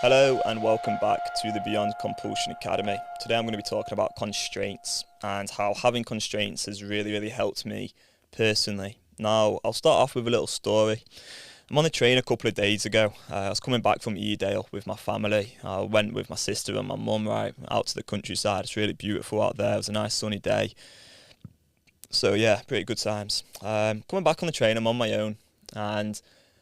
Hello and welcome back to the Beyond Compulsion Academy. Today I'm going to be talking about constraints and how having constraints has really helped me personally. Now, I'll start off with a little story. I'm on the train a couple of days ago. I was coming back from Edale with my family. I went with my sister and my mum right out to the countryside. It's really beautiful out there. It was a nice sunny day. So yeah, pretty good times. Coming back on the train, I'm on my own and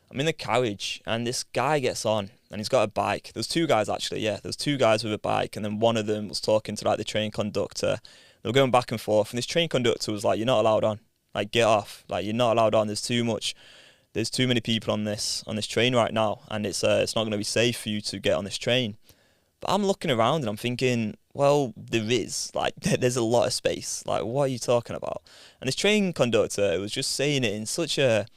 I'm in the carriage and this guy gets on and he's got a bike. There's two guys actually, there's two guys with a bike, and then one of them was talking to like the train conductor. They were going back and forth and this train conductor was like, "You're not allowed on. Like, get off. Like, you're not allowed on. There's too many people on this train right now, and it's not going to be safe for you to get on this train." But I'm looking around and I'm thinking, well, there is. Like, there's a lot of space. Like, what are you talking about? And this train conductor was just saying it in such a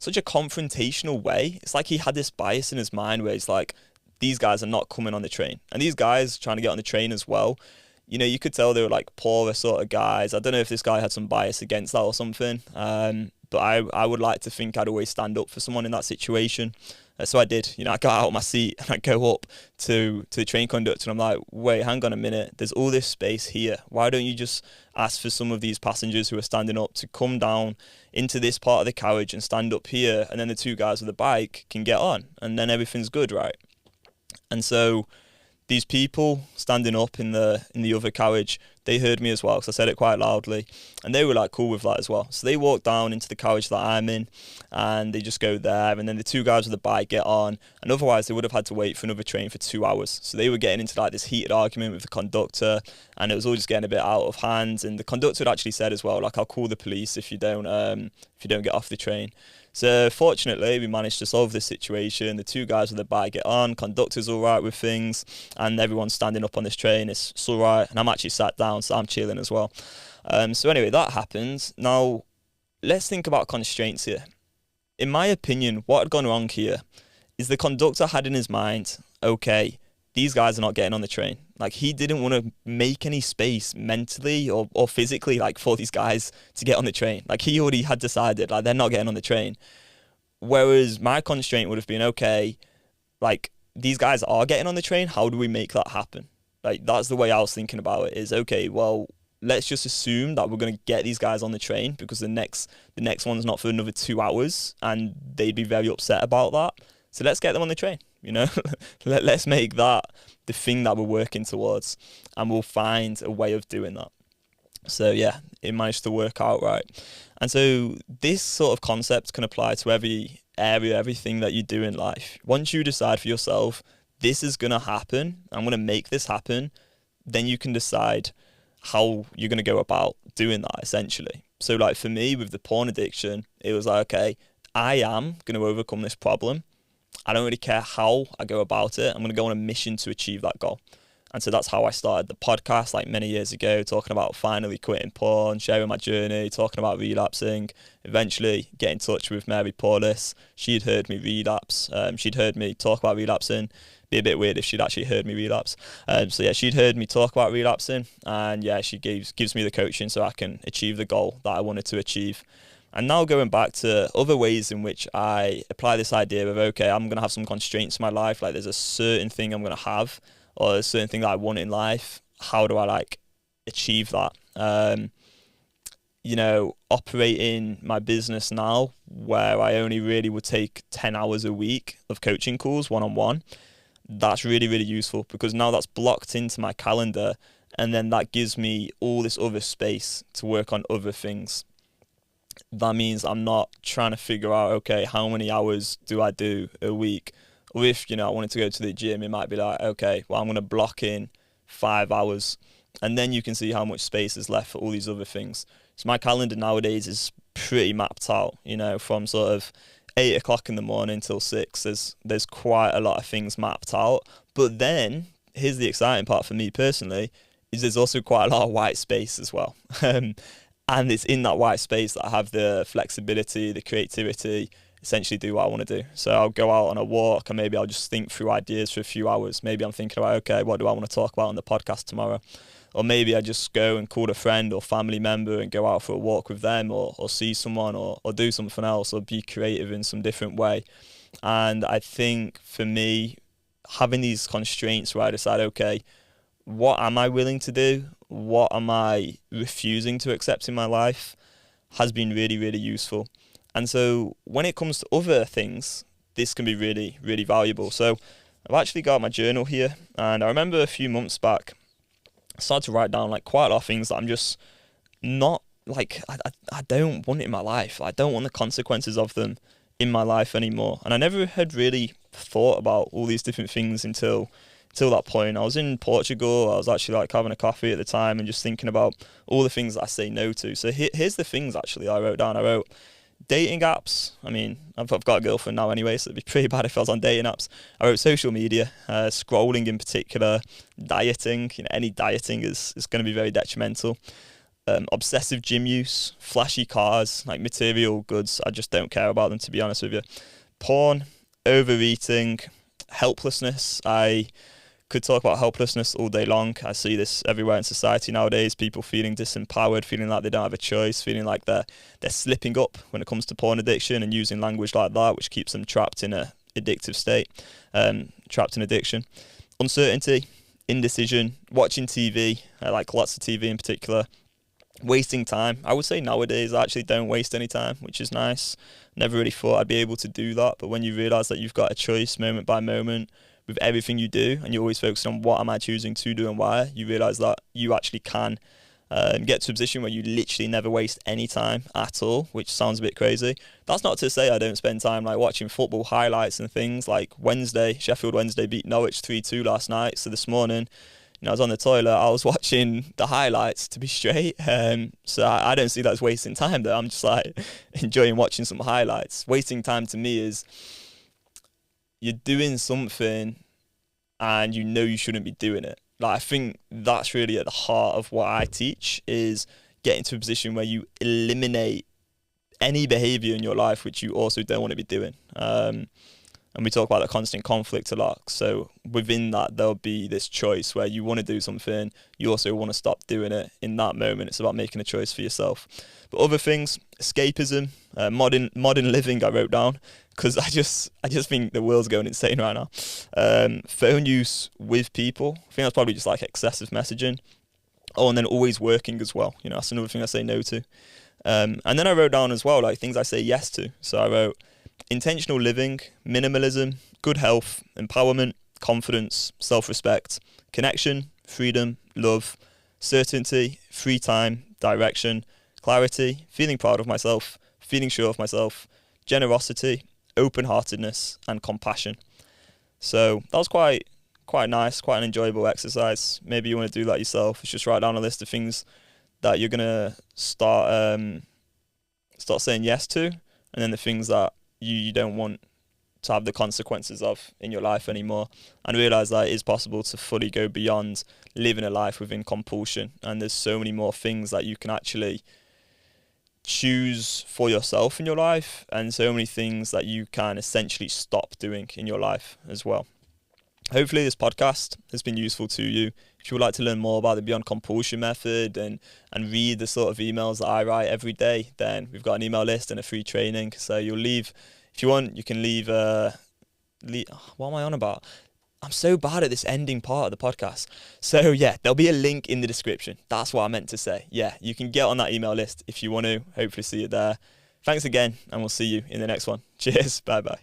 confrontational way. It's like he had this bias in his mind where he's like, these guys are not coming on the train. And these guys trying to get on the train as well, you know, you could tell they were like poorer sort of guys. I don't know if this guy had some bias against that or something. But I would like to think I'd always stand up for someone in that situation. So I did. You know, I got out of my seat and I go up to the train conductor and I'm like, wait, hang on a minute. There's all this space here. Why don't you just ask for some of these passengers who are standing up to come down into this part of the carriage and stand up here, and then the two guys with the bike can get on and then everything's good, right? And so these people standing up in the other carriage, they heard me as well because I said it quite loudly, and they were like cool with that as well. So they walk down into the carriage that I'm in and they just go there, and then the two guys with the bike get on, and otherwise they would have had to wait for another train for 2 hours. So they were getting into like this heated argument with the conductor, and it was all just getting a bit out of hand. And the conductor had actually said as well, like, "I'll call the police if you don't get off the train." So fortunately, we managed to solve this situation. The two guys with the bike get on, conductor's all right with things, and everyone's standing up on this train. It's all right, and I'm actually sat down, so I'm chilling as well. So anyway, that happens. Now, let's think about constraints here. In my opinion, what had gone wrong here is the conductor had in his mind, okay, these guys are not getting on the train. Like, he didn't want to make any space mentally or physically, like, for these guys to get on the train. Like, he already had decided, like, they're not getting on the train. Whereas my constraint would have been, okay, like, these guys are getting on the train. How do we make that happen? Like, that's the way I was thinking about it, is, okay, well, let's just assume that we're going to get these guys on the train because the next one's not for another 2 hours and they'd be very upset about that. So let's get them on the train, you know. Let's make that the thing that we're working towards, and we'll find a way of doing that. So yeah, it managed to work out right. And so this sort of concept can apply to every area, everything that you do in life. Once you decide for yourself, this is going to happen, I'm going to make this happen, then you can decide how you're going to go about doing that, essentially. So like for me with the porn addiction, it was like, okay, I am going to overcome this problem. I don't really care how I go about it. I'm going to go on a mission to achieve that goal. And so that's how I started the podcast like many years ago, talking about finally quitting porn, sharing my journey, talking about relapsing, eventually get in touch with Mary Paulis. She'd heard me relapse. She'd heard me talk about relapsing. Be a bit weird if she'd actually heard me relapse. So yeah, she'd heard me talk about relapsing, and yeah, she gives me the coaching so I can achieve the goal that I wanted to achieve. And now going back to other ways in which I apply this idea of, okay, I'm going to have some constraints in my life, like there's a certain thing I'm going to have or a certain thing that I want in life. How do I like achieve that? You know, operating my business now where I only really would take 10 hours a week of coaching calls one-on-one, that's really useful because now that's blocked into my calendar, and then that gives me all this other space to work on other things. That means I'm not trying to figure out, okay, how many hours do I do a week? Or if, you know, I wanted to go to the gym, it might be like, okay, well, I'm going to block in 5 hours. And then you can see how much space is left for all these other things. So my calendar nowadays is pretty mapped out, you know, from sort of 8 o'clock in the morning till 6. There's quite a lot of things mapped out. But then, here's the exciting part for me personally, is there's also quite a lot of white space as well. And it's in that white space that I have the flexibility, the creativity, essentially do what I want to do. So I'll go out on a walk, and maybe I'll just think through ideas for a few hours. Maybe I'm thinking about, okay, what do I want to talk about on the podcast tomorrow? Or maybe I just go and call a friend or family member and go out for a walk with them, or see someone, or do something else, or be creative in some different way. And I think for me, having these constraints where I decide, okay, what am I willing to do? What am I refusing to accept in my life has been really, really useful. And so when it comes to other things, this can be really, really valuable. So I've actually got my journal here, and I remember a few months back, I started to write down like quite a lot of things that I'm just not like, I don't want it in my life. I don't want the consequences of them in my life anymore. And I never had really thought about all these different things until that point. I was in Portugal. I was actually like having a coffee at the time and just thinking about all the things that I say no to. So here's the things actually I wrote down. I wrote dating apps. I mean, I've got a girlfriend now anyway, so it'd be pretty bad if I was on dating apps. I wrote social media, scrolling in particular, dieting. Any dieting is going to be very detrimental. Obsessive gym use, flashy cars, like material goods. I just don't care about them, to be honest with you. Porn, overeating, helplessness. I could talk about helplessness all day long. I see this everywhere in society nowadays. People feeling disempowered, feeling like they don't have a choice, feeling like they're slipping up when it comes to porn addiction, and using language like that, which keeps them trapped in a addictive state, trapped in addiction. Uncertainty, indecision, watching TV, like lots of TV in particular. Wasting time. I would say nowadays I actually don't waste any time, which is nice. Never really thought I'd be able to do that, but when you realise that you've got a choice moment by moment with everything you do, and you're always focused on what am I choosing to do and why, you realise that you actually can get to a position where you literally never waste any time at all, which sounds a bit crazy. That's not to say I don't spend time like watching football highlights and things. Like Sheffield Wednesday beat Norwich 3-2 last night, so this morning I was on the toilet, I was watching the highlights to be straight. So I don't see that as wasting time though. I'm just like enjoying watching some highlights. Wasting time to me is you're doing something and you shouldn't be doing it. Like, I think that's really at the heart of what I teach, is getting to a position where you eliminate any behaviour in your life which you also don't want to be doing. And we talk about the constant conflict a lot. So within that, there'll be this choice where you want to do something, you also want to stop doing it in that moment. It's about making a choice for yourself. But other things, escapism, modern living, I wrote down, because I just think the world's going insane right now. Phone use with people. I think that's probably just like excessive messaging. Oh, and then always working as well. That's another thing I say no to. And then I wrote down as well, like things I say yes to. So I wrote intentional living, minimalism, good health, empowerment, confidence, self-respect, connection, freedom, love, certainty, free time, direction, clarity, feeling proud of myself, feeling sure of myself, generosity, open-heartedness, and compassion. So that was quite nice, quite an enjoyable exercise. Maybe you want to do that yourself. It's just write down a list of things that you're gonna start saying yes to, and then the things that you don't want to have the consequences of in your life anymore, and realise that it is possible to fully go beyond living a life within compulsion. And there's so many more things that you can actually choose for yourself in your life, and so many things that you can essentially stop doing in your life as well. Hopefully this podcast has been useful to you. If you would like to learn more about the Beyond Compulsion method and read the sort of emails that I write every day, then we've got an email list and a free training. So you'll leave, if you want, you can leave, what am I on about? I'm so bad at this ending part of the podcast. So yeah, there'll be a link in the description. That's what I meant to say. Yeah, you can get on that email list if you want to. Hopefully see you there. Thanks again, and we'll see you in the next one. Cheers. Bye-bye.